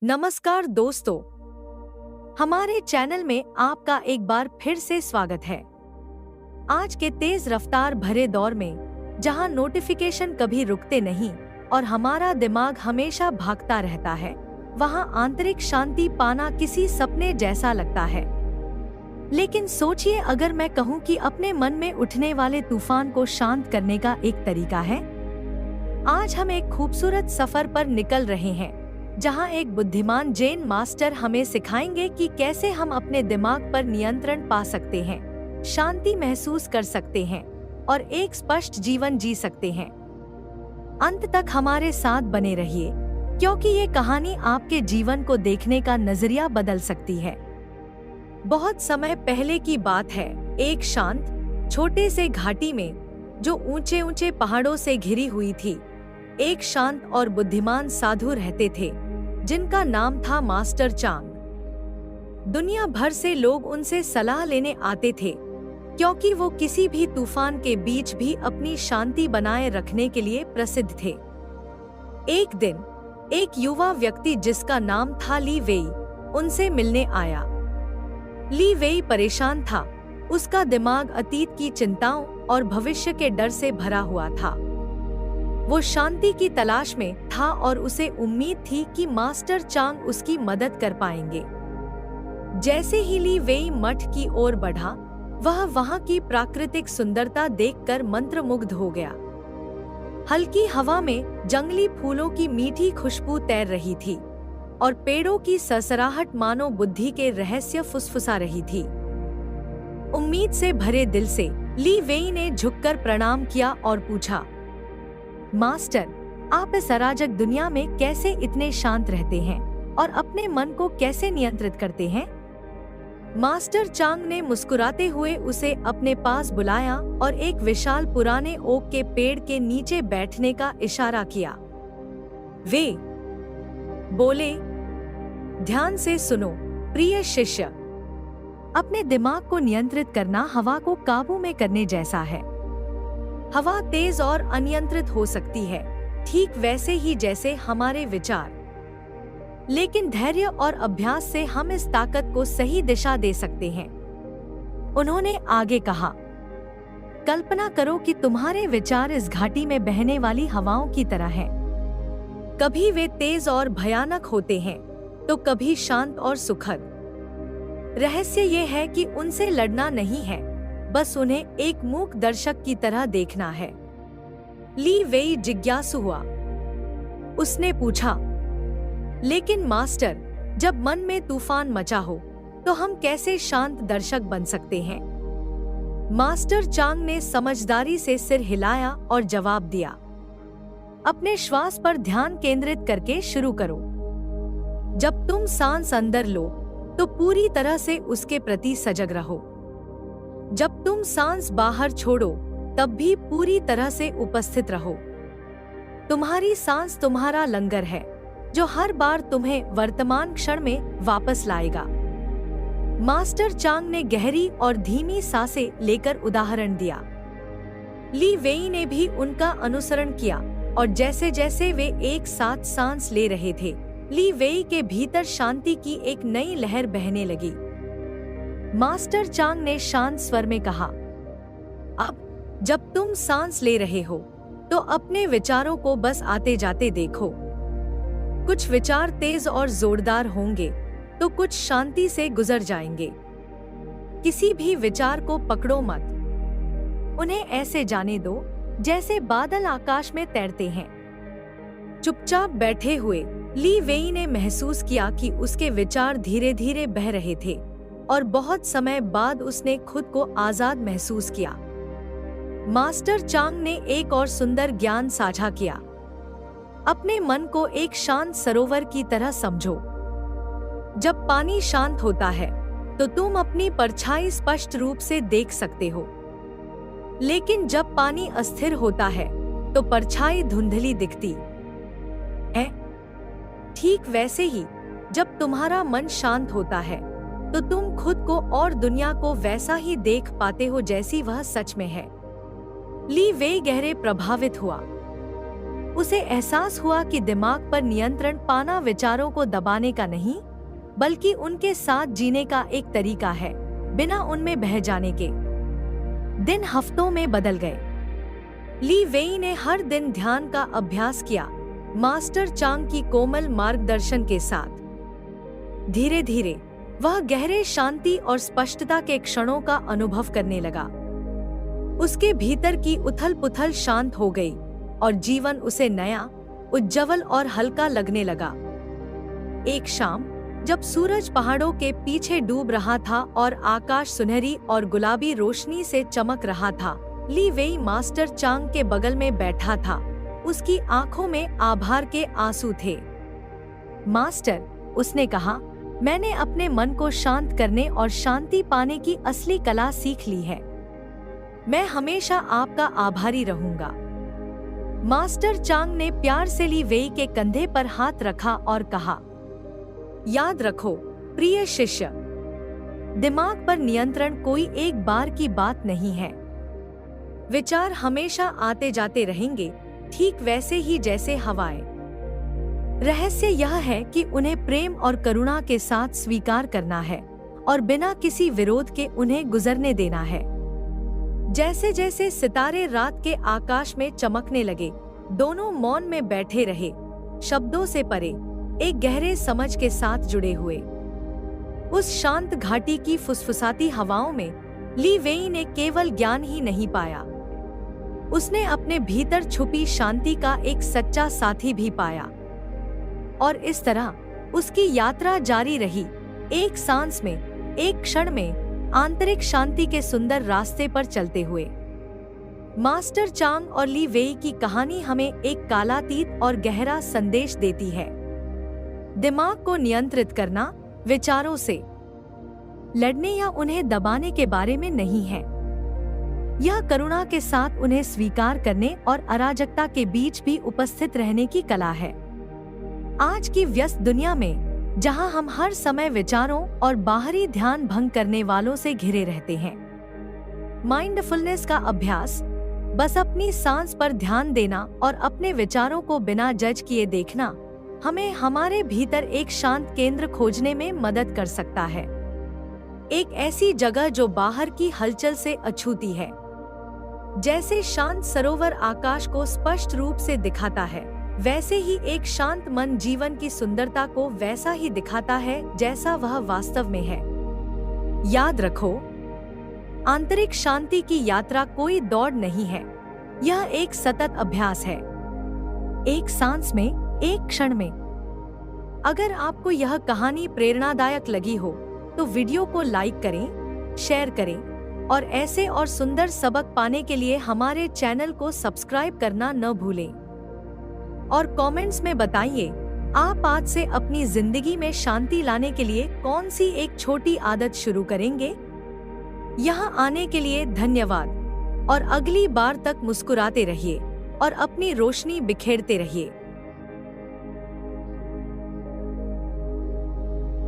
नमस्कार दोस्तों, हमारे चैनल में आपका एक बार फिर से स्वागत है। आज के तेज रफ्तार भरे दौर में जहां नोटिफिकेशन कभी रुकते नहीं और हमारा दिमाग हमेशा भागता रहता है, वहां आंतरिक शांति पाना किसी सपने जैसा लगता है। लेकिन सोचिए, अगर मैं कहूं कि अपने मन में उठने वाले तूफान को शांत करने का एक तरीका है। आज हम एक खूबसूरत सफर पर निकल रहे हैं, जहां एक बुद्धिमान जैन मास्टर हमें सिखाएंगे कि कैसे हम अपने दिमाग पर नियंत्रण पा सकते हैं, शांति महसूस कर सकते हैं और एक स्पष्ट जीवन जी सकते हैं। अंत तक हमारे साथ बने रहिए, क्योंकि ये कहानी आपके जीवन को देखने का नजरिया बदल सकती है। बहुत समय पहले की बात है, एक शांत छोटे से घाटी में, जो ऊंचे ऊंचे पहाड़ों से घिरी हुई थी, एक शांत और बुद्धिमान साधु रहते थे, जिनका नाम था मास्टर चांग। दुनिया भर से लोग उनसे सलाह लेने आते थे, क्योंकि वो किसी भी तूफान के बीच भी अपनी शांति बनाए रखने के लिए प्रसिद्ध थे। एक दिन एक युवा व्यक्ति जिसका नाम था ली वेई उनसे मिलने आया। ली वेई परेशान था, उसका दिमाग अतीत की चिंताओं और भविष्य के डर से भरा हुआ था। वो शांति की तलाश में था और उसे उम्मीद थी कि मास्टर चांग उसकी मदद कर पाएंगे। जैसे ही ली वेई मठ की ओर बढ़ा, वह वहां की प्राकृतिक सुंदरता देखकर मंत्रमुग्ध हो गया। हल्की हवा में जंगली फूलों की मीठी खुशबू तैर रही थी और पेड़ों की सरसराहट मानो बुद्धि के रहस्य फुसफुसा रही थी। उम्मीद से भरे दिल से ली वेई ने झुककर प्रणाम किया और पूछा, मास्टर, आप इस अराजक दुनिया में कैसे इतने शांत रहते हैं और अपने मन को कैसे नियंत्रित करते हैं? मास्टर चांग ने मुस्कुराते हुए उसे अपने पास बुलाया और एक विशाल पुराने ओक के पेड़ के नीचे बैठने का इशारा किया। वे बोले, ध्यान से सुनो प्रिय शिष्य, अपने दिमाग को नियंत्रित करना हवा को काबू में करने जैसा है। हवा तेज और अनियंत्रित हो सकती है, ठीक वैसे ही जैसे हमारे विचार। लेकिन धैर्य और अभ्यास से हम इस ताकत को सही दिशा दे सकते हैं। उन्होंने आगे कहा, कल्पना करो कि तुम्हारे विचार इस घाटी में बहने वाली हवाओं की तरह हैं। कभी वे तेज और भयानक होते हैं, तो कभी शांत और सुखद। रहस्य ये है कि उनसे लड़ना नहीं है, बस उन्हें एक मूक दर्शक की तरह देखना है। ली वेई जिज्ञासु हुआ। उसने पूछा, लेकिन मास्टर, जब मन में तूफान मचा हो, तो हम कैसे शांत दर्शक बन सकते हैं? मास्टर चांग ने समझदारी से सिर हिलाया और जवाब दिया, अपने श्वास पर ध्यान केंद्रित करके शुरू करो। जब तुम सांस अंदर लो, तो पूरी तरह से उसके प्रति सजग रहो। जब तुम सांस बाहर छोड़ो, तब भी पूरी तरह से उपस्थित रहो। तुम्हारी सांस तुम्हारा लंगर है, जो हर बार तुम्हें वर्तमान क्षण में वापस लाएगा। मास्टर चांग ने गहरी और धीमी सांसें लेकर उदाहरण दिया। ली वेई ने भी उनका अनुसरण किया और जैसे जैसे वे एक साथ सांस ले रहे थे, ली वेई के भीतर शांति की एक नई लहर बहने लगी। मास्टर चांग ने शांत स्वर में कहा, अब जब तुम सांस ले रहे हो, तो अपने विचारों को बस आते जाते देखो। कुछ विचार तेज और जोरदार होंगे, तो कुछ शांति से गुजर जाएंगे। किसी भी विचार को पकड़ो मत, उन्हें ऐसे जाने दो जैसे बादल आकाश में तैरते हैं। चुपचाप बैठे हुए ली वेई ने महसूस किया कि उसके विचार धीरे धीरे बह रहे थे और बहुत समय बाद उसने खुद को आजाद महसूस किया। मास्टर चांग ने एक और सुंदर ज्ञान साझा किया, अपने मन को एक शांत सरोवर की तरह समझो। जब पानी शांत होता है, तो तुम अपनी परछाई स्पष्ट रूप से देख सकते हो। लेकिन जब पानी अस्थिर होता है, तो परछाई धुंधली दिखती है। ठीक वैसे ही जब तुम्हारा मन शांत होता है, तो तुम खुद को और दुनिया को वैसा ही देख पाते हो जैसी वह सच में है। ली वेई गहरे प्रभावित हुआ। उसे एहसास हुआ कि दिमाग पर नियंत्रण पाना विचारों को दबाने का नहीं, बल्कि उनके साथ जीने का एक तरीका है, बिना उनमें बह जाने के। दिन हफ्तों में बदल गए। ली वेई ने हर दिन ध्यान का अभ्यास किया, मास्टर चांग की कोमल मार्गदर्शन के साथ। धीरे धीरे वह गहरे शांति और स्पष्टता के क्षणों का अनुभव करने लगा। उसके भीतर की उथल-पुथल शांत हो गई और जीवन उसे नया, उज्ज्वल और हल्का लगने लगा। एक शाम जब सूरज पहाड़ों के पीछे डूब रहा था और आकाश सुनहरी और गुलाबी रोशनी से चमक रहा था, ली वेई मास्टर चांग के बगल में बैठा था। उसकी आंखों में आभार के आंसू थे। मास्टर, उसने कहा, मैंने अपने मन को शांत करने और शांति पाने की असली कला सीख ली है। मैं हमेशा आपका आभारी रहूंगा। मास्टर चांग ने प्यार से ली वेई के कंधे पर हाथ रखा और कहा, याद रखो प्रिय शिष्य, दिमाग पर नियंत्रण कोई एक बार की बात नहीं है। विचार हमेशा आते जाते रहेंगे, ठीक वैसे ही जैसे हवाएं। रहस्य यह है कि उन्हें प्रेम और करुणा के साथ स्वीकार करना है और बिना किसी विरोध के उन्हें गुजरने देना है। जैसे जैसे सितारे रात के आकाश में चमकने लगे, दोनों मौन में बैठे रहे, शब्दों से परे, एक गहरे समझ के साथ जुड़े हुए। उस शांत घाटी की फुसफुसाती हवाओं में ली वेई ने केवल ज्ञान ही नहीं पाया, उसने अपने भीतर छुपी शांति का एक सच्चा साथी भी पाया। और इस तरह उसकी यात्रा जारी रही, एक सांस में, एक क्षण में, आंतरिक शांति के सुंदर रास्ते पर चलते हुए। मास्टर चांग और ली वेई की कहानी हमें एक कालातीत और गहरा संदेश देती है। दिमाग को नियंत्रित करना विचारों से लड़ने या उन्हें दबाने के बारे में नहीं है। यह करुणा के साथ उन्हें स्वीकार करने और अराजकता के बीच भी उपस्थित रहने की कला है। आज की व्यस्त दुनिया में, जहां हम हर समय विचारों और बाहरी ध्यान भंग करने वालों से घिरे रहते हैं, माइंडफुलनेस का अभ्यास, बस अपनी सांस पर ध्यान देना और अपने विचारों को बिना जज किए देखना, हमें हमारे भीतर एक शांत केंद्र खोजने में मदद कर सकता है। एक ऐसी जगह जो बाहर की हलचल से अछूती है। जैसे शांत सरोवर आकाश को स्पष्ट रूप से दिखाता है, वैसे ही एक शांत मन जीवन की सुंदरता को वैसा ही दिखाता है जैसा वह वास्तव में है। याद रखो, आंतरिक शांति की यात्रा कोई दौड़ नहीं है, यह एक सतत अभ्यास है, एक सांस में, एक क्षण में। अगर आपको यह कहानी प्रेरणादायक लगी हो तो वीडियो को लाइक करें, शेयर करें और ऐसे और सुंदर सबक पाने के लिए हमारे चैनल को सब्सक्राइब करना न भूलें। और कमेंट्स में बताइए, आप आज से अपनी जिंदगी में शांति लाने के लिए कौन सी एक छोटी आदत शुरू करेंगे। यहाँ आने के लिए धन्यवाद और अगली बार तक मुस्कुराते रहिए और अपनी रोशनी बिखेरते रहिए।